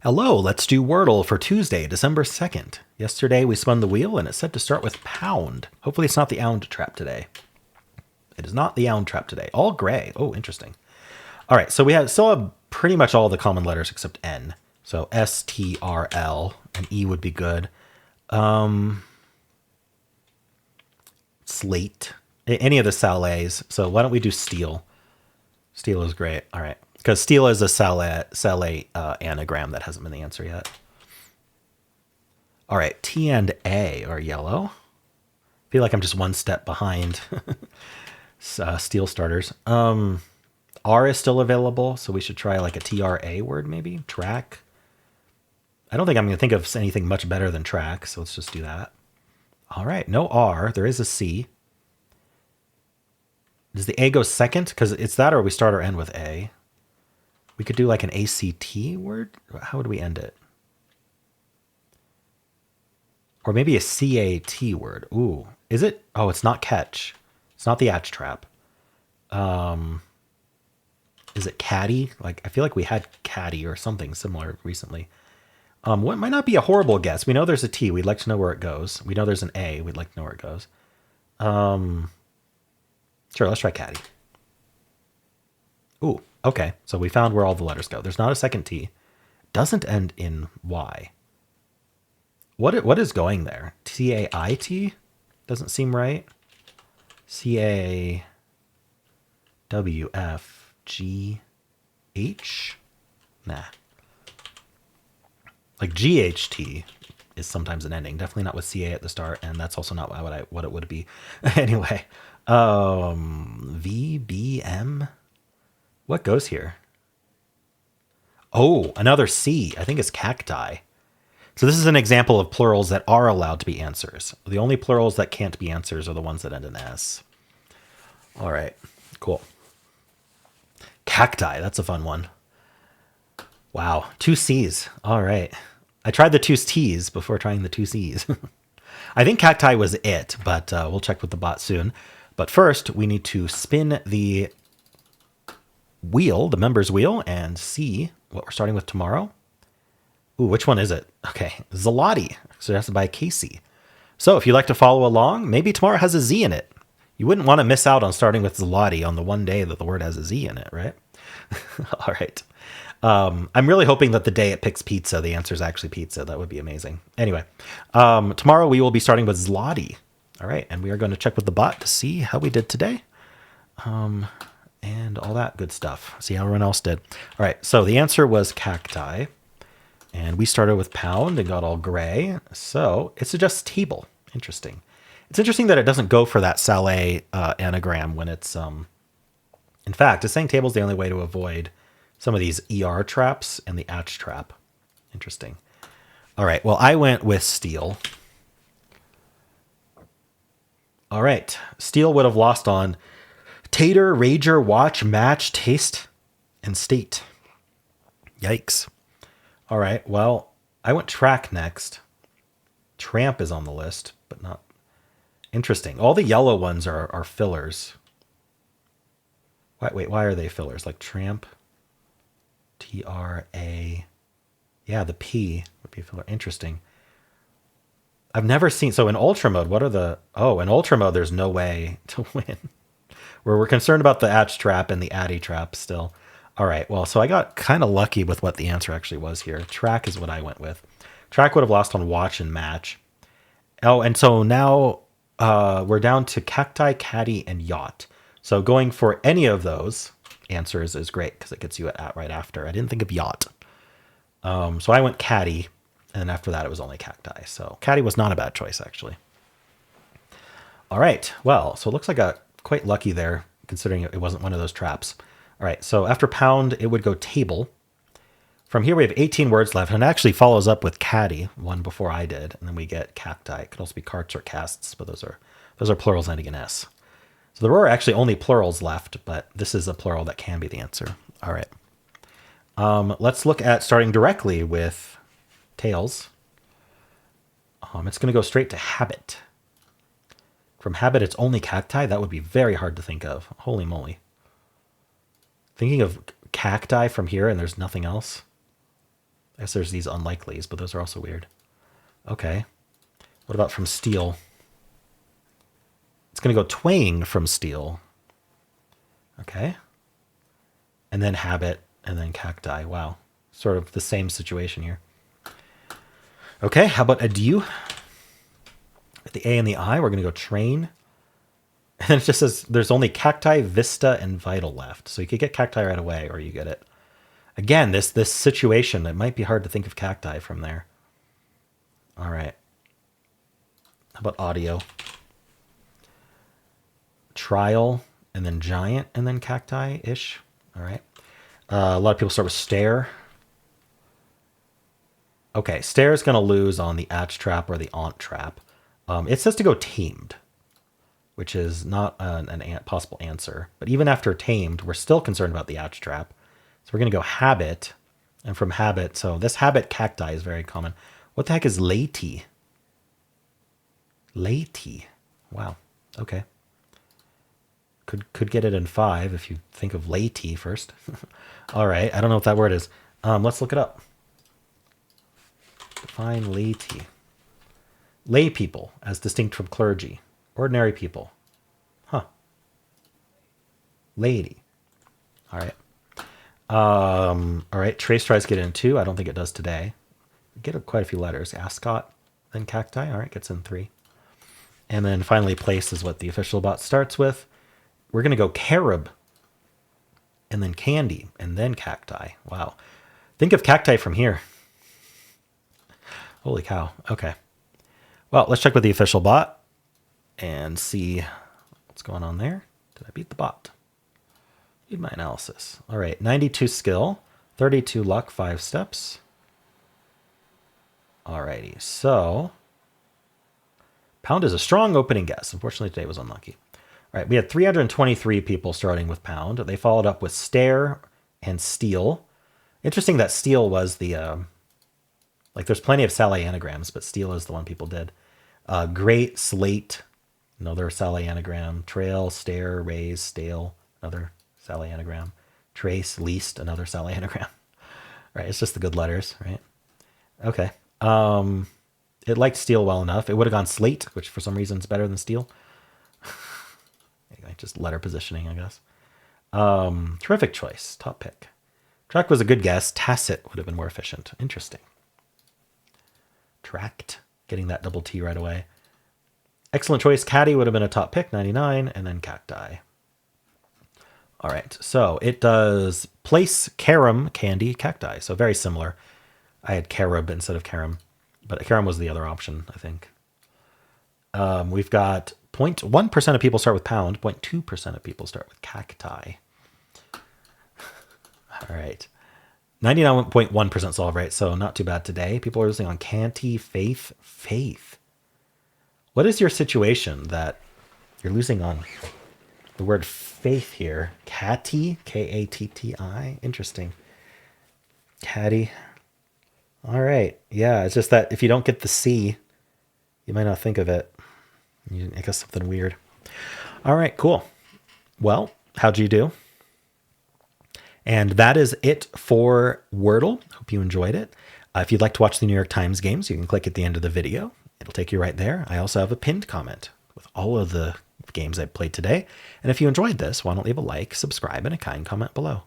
Hello, let's do Wordle for Tuesday, December 2nd. Yesterday we spun the wheel and it said to start with pound. Hopefully it's not the ound trap today. It is not the ound trap today. All gray. Oh, interesting. All right, so we still have pretty much all the common letters except N. So S, T, R, L, and E would be good. Slate. Any of the Salets. So why don't we do steel? Steel is great. All right. Because steel is a Saleh anagram that hasn't been the answer yet. All right, T and A are yellow. I feel like I'm just one step behind steel starters. R is still available, so we should try like a TRA word maybe. Track. I don't think I'm going to think of anything much better than track, so let's just do that. All right, no R. There is a C. Does the A go second? Because it's that or we start or end with A. We could do like an ACT word. How would we end it? Or maybe a CAT word. Ooh, is it? Oh, it's not catch. It's not the atch trap. Is it caddy? Like I feel like we had caddy or something similar recently. What might not be a horrible guess. We know there's a T. We'd like to know where it goes. We know there's an A. We'd like to know where it goes. Sure, let's try caddy. Ooh, okay. So we found where all the letters go. There's not a second T. Doesn't end in Y. What is going there? CAIT? Doesn't seem right. CAWFGH? Nah. Like GHT is sometimes an ending. Definitely not with CA at the start, and that's also not what it would be. Anyway. VBM? What goes here? Oh, another C. I think it's cacti. So this is an example of plurals that are allowed to be answers. The only plurals that can't be answers are the ones that end in S. All right, cool. Cacti, that's a fun one. Wow, two C's. All right. I tried the two T's before trying the two C's. I think cacti was it, but we'll check with the bot soon. But first, we need to spin the wheel, the members wheel, and see what we're starting with tomorrow. Ooh, which one is it? Okay, Zalati, suggested by Casey. So if you'd like to follow along, maybe tomorrow has a Z in it. You wouldn't want to miss out on starting with Zalati on the one day that the word has a Z in it, right? All right. I'm really hoping that the day it picks pizza, the answer is actually pizza. That would be amazing. Anyway, tomorrow we will be starting with Zlati. All right, and we are going to check with the bot to see how we did today. And all that good stuff. See how everyone else did. All right, so the answer was cacti. And we started with pound and got all gray. So it suggests table. Interesting. It's interesting that it doesn't go for that Saleh anagram when it's... In fact, it's saying table is the only way to avoid some of these ER traps and the atch trap. Interesting. All right, well, I went with steel. All right, steel would have lost on tater, rager, watch, match, taste, and state. Yikes. All right, well, I went track next. Tramp is on the list, but not... Interesting. All the yellow ones are fillers. Wait, why are they fillers? Like tramp, TRA. Yeah, the P would be a filler. Interesting. I've never seen... So in ultra mode, what are the... Oh, in ultra mode, there's no way to win. We're concerned about the atch trap and the addy trap still. All right, well, so I got kind of lucky with what the answer actually was here. Track is what I went with. Track would have lost on watch and match. Oh, and so now we're down to cacti, caddy, and yacht. So going for any of those answers is great because it gets you at right after. I didn't think of yacht. So I went caddy, and then after that it was only cacti. So caddy was not a bad choice, actually. All right, well, so it looks like I got quite lucky there, considering it wasn't one of those traps. All right, so after pound, it would go table. From here, we have 18 words left, and it actually follows up with caddy, one before I did, and then we get cacti. It could also be carts or casts, but those are plurals ending in S. So there were actually only plurals left, but this is a plural that can be the answer. All right. Let's look at starting directly with tails. It's going to go straight to habit. From habit, it's only cacti. That would be very hard to think of. Holy moly. Thinking of cacti from here and there's nothing else. I guess there's these unlikelies, but those are also weird. Okay. What about from steel? It's going to go twang from steel. Okay. And then habit, and then cacti. Wow. Sort of the same situation here. Okay, how about adieu? At the A and the I, we're going to go train. And then it just says there's only cacti, vista, and vital left. So you could get cacti right away, or you get it. Again, this situation, it might be hard to think of cacti from there. All right. How about audio? Trial, and then giant, and then cacti-ish. All right. A lot of people start with stare. Okay, stare is going to lose on the atch trap or the aunt trap. It says to go tamed, which is not an possible answer. But even after tamed, we're still concerned about the atch trap. So we're going to go habit. And from habit, so this habit cacti is very common. What the heck is laty? Laty. Wow. Okay. Could get it in 5 if you think of laty first. All right. I don't know what that word is. Let's look it up. Define laity. Lay people as distinct from clergy. Ordinary people. Huh. Lady. All right. All right. Trace tries to get in 2. I don't think it does today. Get quite a few letters. Ascot, then cacti. All right. Gets in 3. And then finally place is what the official bot starts with. We're going to go carob. And then candy. And then cacti. Wow. Think of cacti from here. Holy cow. Okay. Well, let's check with the official bot and see what's going on there. Did I beat the bot? Read my analysis. All right. 92 skill, 32 luck, 5 steps. All righty. So pound is a strong opening guess. Unfortunately, today was unlucky. All right. We had 323 people starting with pound. They followed up with stare and steel. Interesting that steel was the... like there's plenty of Sally anagrams, but steel is the one people did. Great, slate, another Sally anagram. Trail, stare, raise, stale, another Sally anagram. Trace, least, another Sally anagram. Right, it's just the good letters, right? Okay. It liked steel well enough. It would have gone slate, which for some reason is better than steel. Just letter positioning, I guess. Terrific choice, top pick. Track was a good guess. Tacit would have been more efficient. Interesting. Tract, getting that double T right away. Excellent choice. Caddy would have been a top pick, 99, and then cacti. All right, so it does place carom, candy, cacti. So very similar. I had carob instead of carom, but carom was the other option, I think. We've got 0.1% of people start with pound, 0.2% of people start with cacti. All right. 99.1% solve rate, so not too bad today. People are losing on canty, faith, faith. What is your situation that you're losing on? The word faith here. Catty, K-A-T-T-I. Interesting. Catty. All right. Yeah, it's just that if you don't get the C, you might not think of it. You make us something weird. All right, cool. Well, how'd you do? And that is it for Wordle. Hope you enjoyed it. If you'd like to watch the New York Times games, you can click at the end of the video. It'll take you right there. I also have a pinned comment with all of the games I played today. And if you enjoyed this, why don't leave a like, subscribe, and a kind comment below.